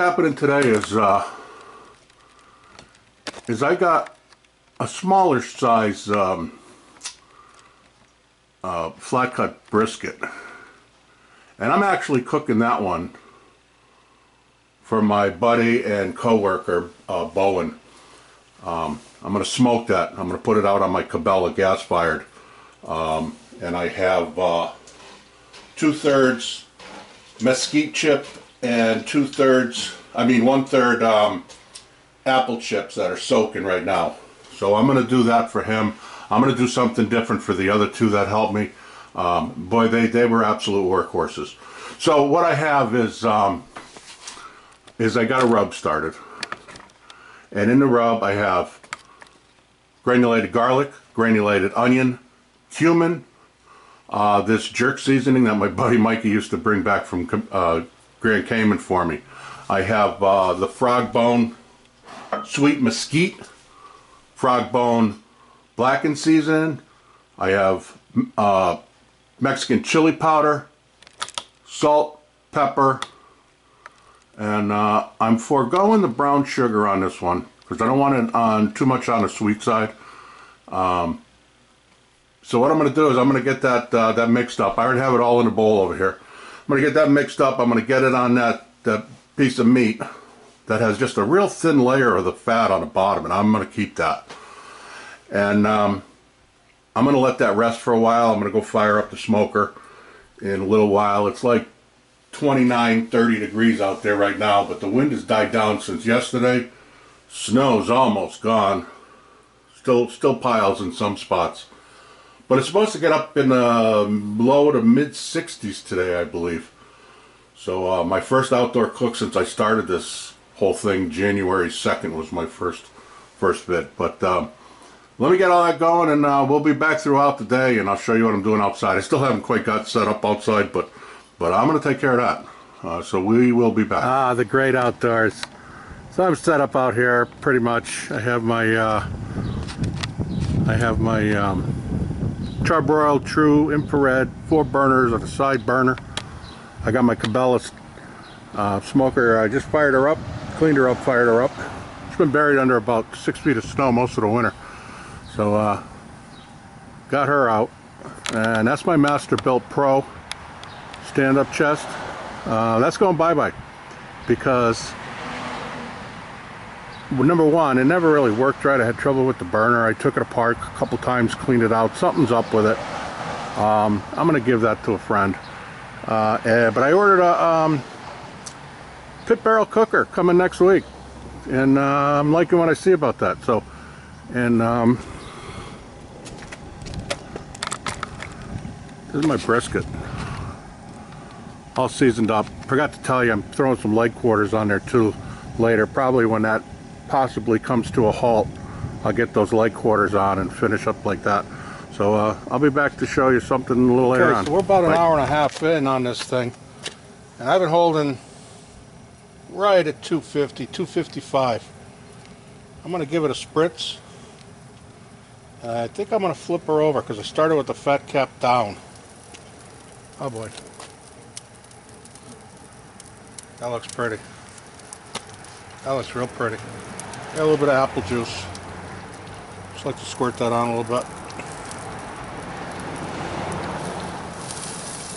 Happening today is I got a smaller size flat cut brisket, and I'm actually cooking that one for my buddy and co-worker Bowen. I'm going to smoke that. I'm going to put it out on my Cabela gas fired, and I have 2/3 mesquite chip and 1/3 apple chips that are soaking right now. So I'm going to do that for him. I'm going to do something different for the other two that helped me. Boy, they were absolute workhorses. So what I have is I got a rub started, and in the rub I have granulated garlic, granulated onion, cumin, this jerk seasoning that my buddy Mikey used to bring back from Grand Cayman for me. I have the frog bone sweet mesquite, frog bone blackened season. I have Mexican chili powder, salt, pepper, and I'm foregoing the brown sugar on this one because I don't want it too much on the sweet side. So what I'm going to do is I'm going to get that mixed up. I already have it all in a bowl over here. I'm going to get that mixed up. I'm going to get it on that piece of meat that has just a real thin layer of the fat on the bottom, and I'm going to keep that. And I'm going to let that rest for a while. I'm going to go fire up the smoker in a little while. It's like 29, 30 degrees out there right now, but the wind has died down since yesterday. Snow's almost gone. Still piles in some spots. But it's supposed to get up in the low to mid 60s today, I believe. So my first outdoor cook since I started this whole thing, January 2nd was my first bit. But let me get all that going, and we'll be back throughout the day, and I'll show you what I'm doing outside. I still haven't quite got set up outside, but I'm going to take care of that. So we will be back. Ah, the great outdoors. So I'm set up out here pretty much. I have my Charbroil True Infrared 4 burners on a side burner. I got my Cabela smoker. I just fired her up, cleaned her up, fired her up. It's been buried under about 6 feet of snow most of the winter. So got her out, and that's my Masterbuilt Pro stand-up chest. That's going bye-bye because, well, number one, it never really worked right. I had trouble with the burner. I took it apart a couple times, cleaned it out. Something's up with it. I'm going to give that to a friend. But I ordered a pit barrel cooker coming next week, and I'm liking what I see about that. So, and this is my brisket, all seasoned up. Forgot to tell you, I'm throwing some leg quarters on there too later. Probably when that possibly comes to a halt, I'll get those leg quarters on and finish up like that. So I'll be back to show you something a little later on. So we're about an hour and a half in on this thing, and I've been holding right at 250, 255. I'm going to give it a spritz. I think I'm going to flip her over because I started with the fat cap down. Oh boy. That looks pretty. That looks real pretty. Got a little bit of apple juice. Just like to squirt that on a little bit.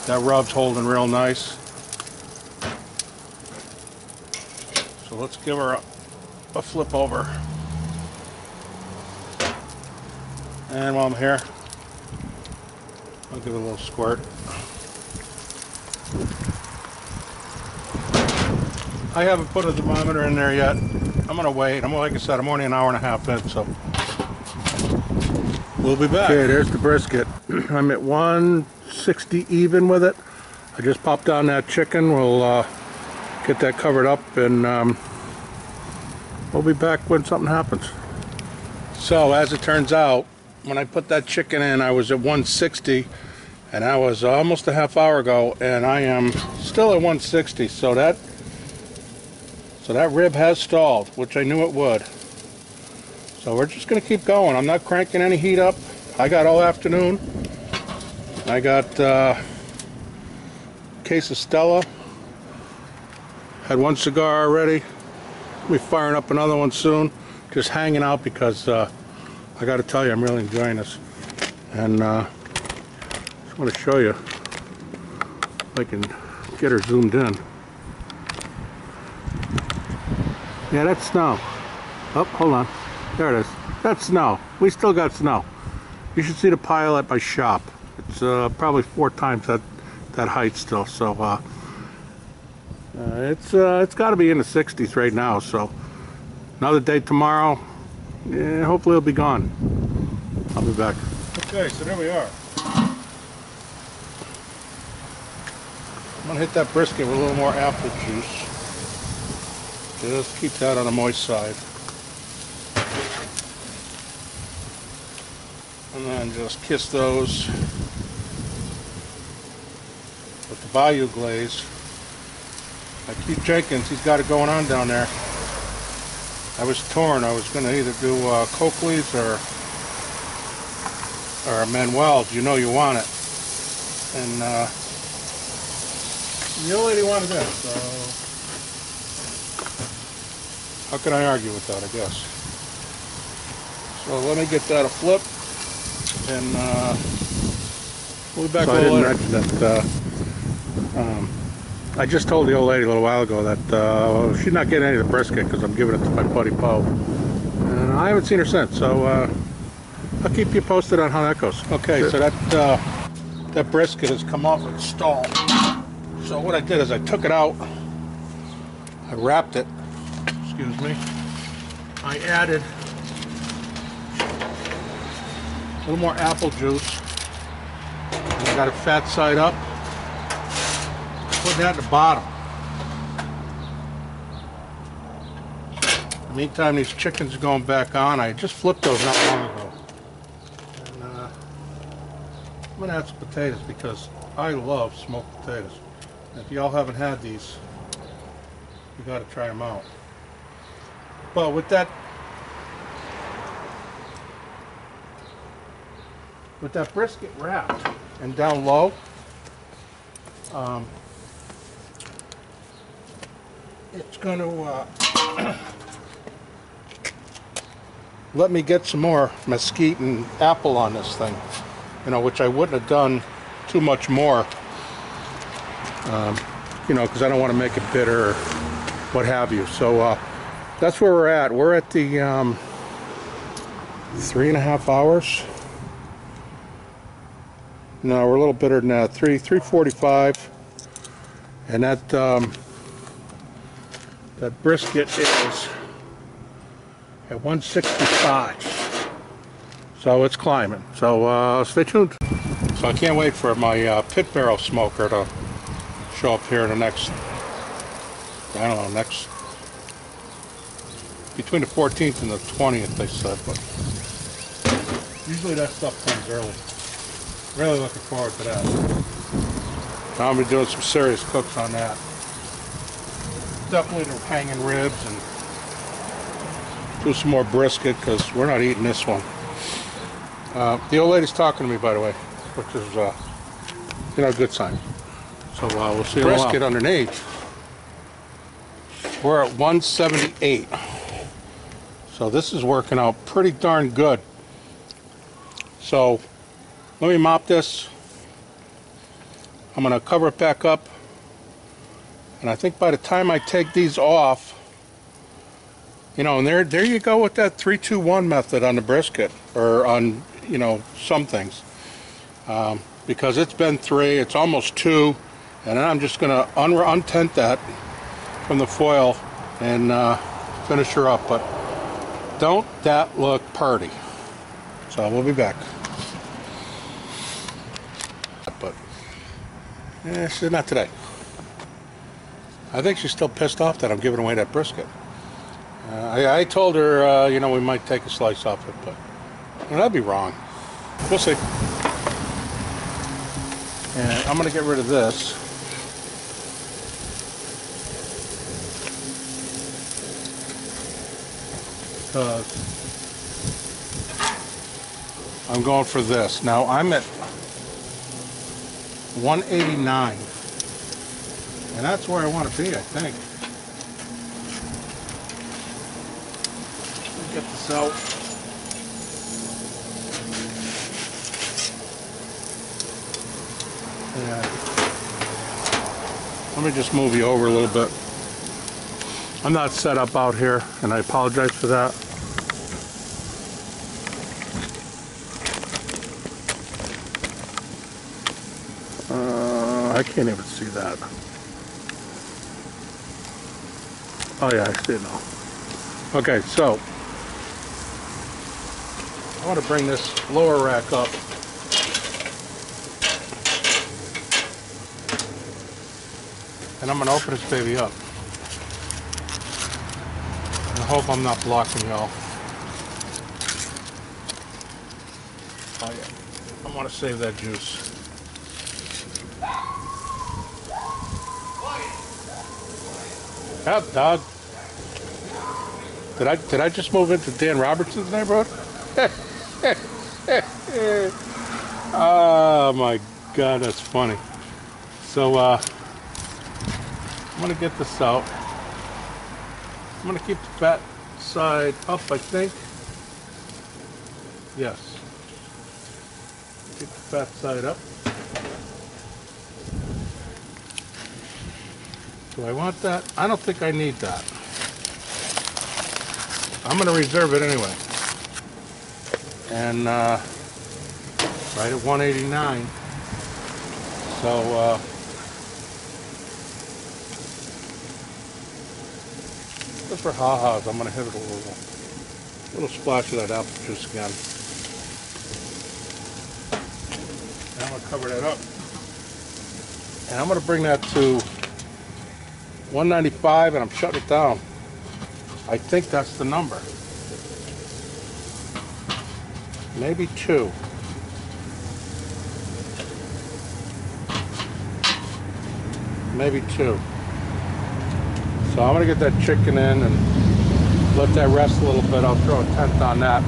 That rub's holding real nice. So let's give her a flip over. And while I'm here, I'll give it a little squirt. I haven't put a thermometer in there yet. I'm gonna wait. Like I said, I'm only an hour and a half in, so we'll be back. Okay, there's the brisket. I'm at 160 even with it. I just popped on that chicken. We'll get that covered up, and we'll be back when something happens. So as it turns out, when I put that chicken in, I was at 160, and that was almost a half hour ago, and I am still at 160. So that rib has stalled, which I knew it would. So we're just going to keep going. I'm not cranking any heat up. I got all afternoon. I got case of Stella Had one cigar already. I'll be firing up another one soon. Just hanging out because I got to tell you, I'm really enjoying this. And just want to show you if I can get her zoomed in. Yeah, that's snow. Oh, hold on. There it is. That's snow. We still got snow. You should see the pile at my shop. It's probably 4 times that height still. So it's got to be in the 60s right now. So another day tomorrow. Yeah, hopefully it'll be gone. I'll be back. Okay, so there we are. I'm gonna hit that brisket with a little more apple juice. Just keep that on the moist side. And then just kiss those with the Bayou glaze. Like Keith Jenkins, he's got it going on down there. I was torn. I was going to either do Coakley's or Manuel's. You know you want it. And the old lady wanted that, so how can I argue with that, I guess. So let me get that a flip, and we'll be back a little later. I didn't mention that I just told the old lady a little while ago that she's not getting any of the brisket because I'm giving it to my buddy Bo. And I haven't seen her since, so I'll keep you posted on how that goes. Okay, so that brisket has come off its stall. So what I did is I took it out, I wrapped it, excuse me, I added a little more apple juice, and I got it fat side up. Put that at the bottom. In the meantime, these chickens are going back on. I just flipped those not long ago. And I'm going to add some potatoes because I love smoked potatoes. And if y'all haven't had these, you got to try them out. But with that brisket wrapped and down low, it's going to let me get some more mesquite and apple on this thing, you know, which I wouldn't have done too much more, you know, because I don't want to make it bitter or what have you. So that's where we're at. We're at the 3.5 hours. No, we're a little bitter than that. 3:45, and that brisket is at 165. So it's climbing. So stay tuned. So I can't wait for my pit barrel smoker to show up here in the next, I don't know, next between the 14th and the 20th, they said, but usually that stuff comes early. Really looking forward to that. I'm going to be doing some serious cooks on that. Definitely the hanging ribs, and do some more brisket because we're not eating this one. The old lady's talking to me, by the way, which is, you know, a good sign. So we'll see you brisket underneath. We're at 178. So this is working out pretty darn good. So let me mop this. I'm going to cover it back up. And I think by the time I take these off, you know, and there you go with that 3-2-1 method on the brisket, or on, you know, some things. Because it's been 3, it's almost 2, and then I'm just going to untent that from the foil and finish her up. But don't that look purty? So we'll be back. But she's not today. I think she's still pissed off that I'm giving away that brisket. I told her, you know, we might take a slice off it, but well, that'd be wrong. We'll see. And I'm going to get rid of this. Because I'm going for this. Now I'm at 189. And that's where I want to be, I think. Get this out. Yeah. Let me just move you over a little bit. I'm not set up out here, and I apologize for that. I can't even see that. Oh yeah, I see it now. Okay, so I want to bring this lower rack up. And I'm going to open this baby up. And I hope I'm not blocking y'all. Oh yeah, I want to save that juice. Up, dog. Did I just move into Dan Robertson's neighborhood? Oh my God, that's funny. So I'm gonna get this out. I'm gonna keep the fat side up, I think. Yes. Keep the fat side up. Do I want that? I don't think I need that. I'm going to reserve it anyway. And right at 189. So just for ha-has, I'm going to hit it a little splash of that apple juice again. And I'm going to cover that up. And I'm going to bring that to 195, and I'm shutting it down. I think that's the number. Maybe 2. Maybe 2. So I'm gonna get that chicken in and let that rest a little bit. I'll throw a 10th on that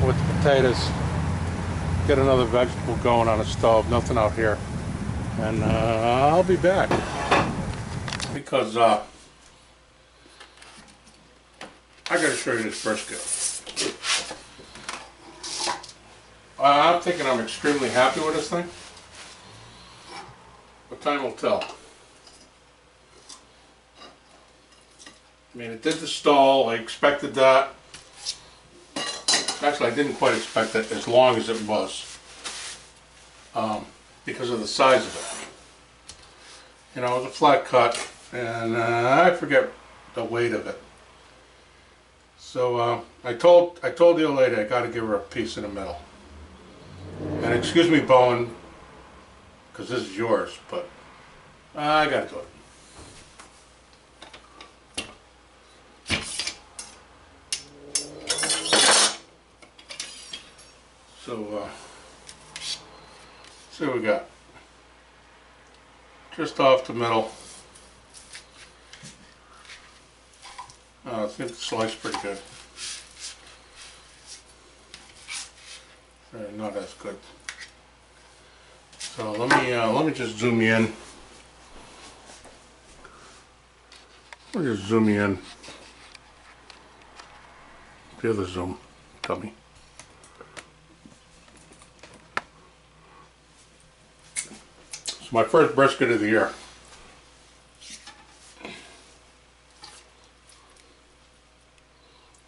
with the potatoes. Get another vegetable going on the stove. Nothing out here. And I'll be back. Because I gotta show you this brisket. I'm thinking I'm extremely happy with this thing, but time will tell. I mean, it did the stall. I expected that. Actually, I didn't quite expect it as long as it was, because of the size of it. You know, it was a flat cut. And I forget the weight of it. So I told the old lady I got to give her a piece in the middle. And excuse me, Bowen, because this is yours, but I got to do it. So see what we got. Just off the middle. I think the slice is pretty good. Not as good. So let me just zoom you in. Let me just zoom you in. The other zoom, tell me. It's my first brisket of the year.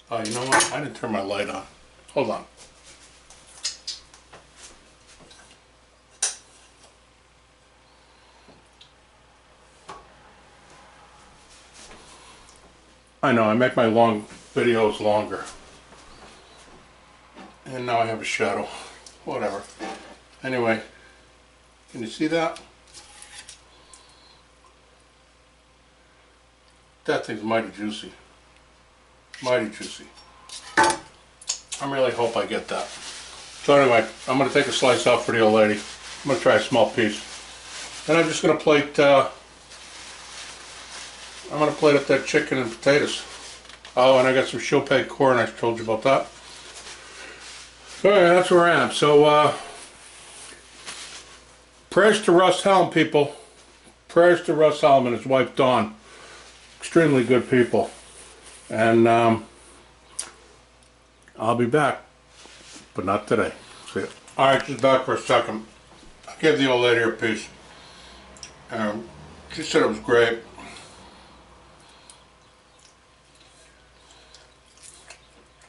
Oh, you know what? I didn't turn my light on. Hold on. I know, I make my long videos longer. And now I have a shadow. Whatever. Anyway, can you see that? That thing's mighty juicy. Mighty juicy. I really hope I get that. So anyway, I'm going to take a slice out for the old lady. I'm going to try a small piece. And I'm just going to plate, I'm going to plate up that chicken and potatoes. Oh, and I got some Chopay corn, I told you about that. So anyway, that's where I am. So, prayers to Russ Helm, people. Prayers to Russ Helm and his wife, Dawn. Extremely good people. And I'll be back, but not today. See ya. Alright, just back for a second. I gave the old lady her piece. She said it was great.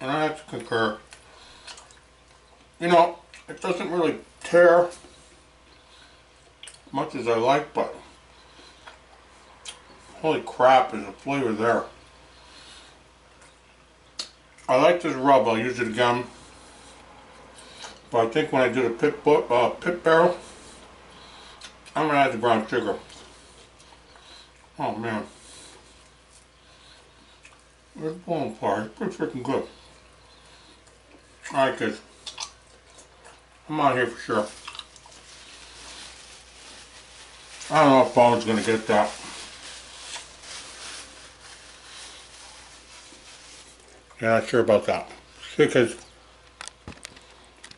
And I have to concur. You know, it doesn't really tear much as I like, but holy crap, is the flavor there. I like this rub, I'll use it again. But I think when I do the pit barrel, I'm going to add the brown sugar. Oh man. It's blowing apart. It's pretty freaking good. Alright kids. I'm out here for sure. I don't know if Bowen's going to get that. Yeah, not sure about that. See you kids.